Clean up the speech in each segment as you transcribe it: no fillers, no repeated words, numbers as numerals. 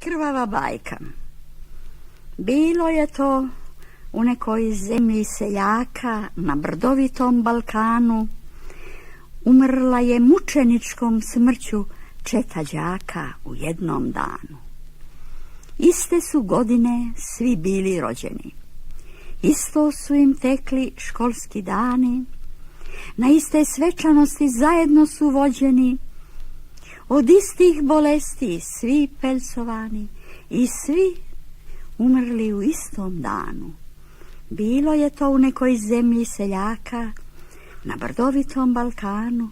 Krvava bajka. Bilo je to u nekoj zemlji seljaka na brdovitom Balkanu. Umrla je mučeničkom smrću četa đaka u jednom danu. Iste su godine svi bili rođeni. Isto su im tekli školski dani. Na iste svečanosti zajedno su vođeni. Od istih bolesti svi pelcovani i svi umrli u istom danu. Bilo je to u nekoj zemlji seljaka na brdovitom Balkanu.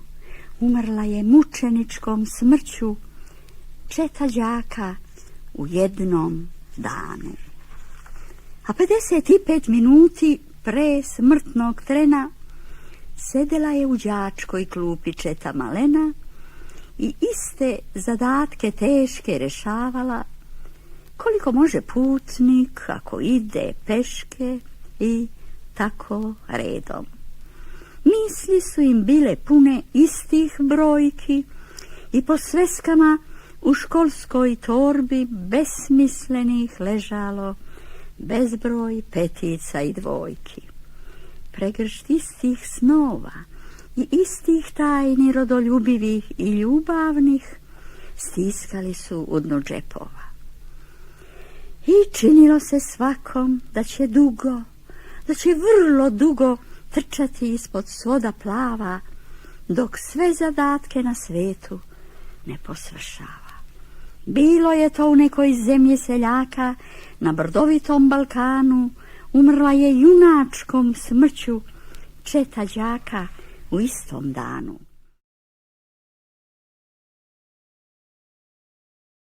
Umrla je mučeničkom smrću četa đaka u jednom danu. A 55 minuti pre smrtnog trena sedela je u đačkoj klupi četa malena i iste zadatke teške rešavala, koliko može putnik ako ide peške i tako redom. Misli su im bile pune istih brojki i po sveskama u školskoj torbi besmislenih ležalo bezbroj petica i dvojki. Pregršt istih snova i istih tajni rodoljubivih i ljubavnih stiskali su u dnu džepova. I činilo se svakom da će dugo, da će vrlo dugo trčati ispod svoda plava, dok sve zadatke na svetu ne posvršava. Bilo je to u nekoj zemlji seljaka na brdovitom Balkanu. Umrla je junačkom smrću četa đaka u istom danu.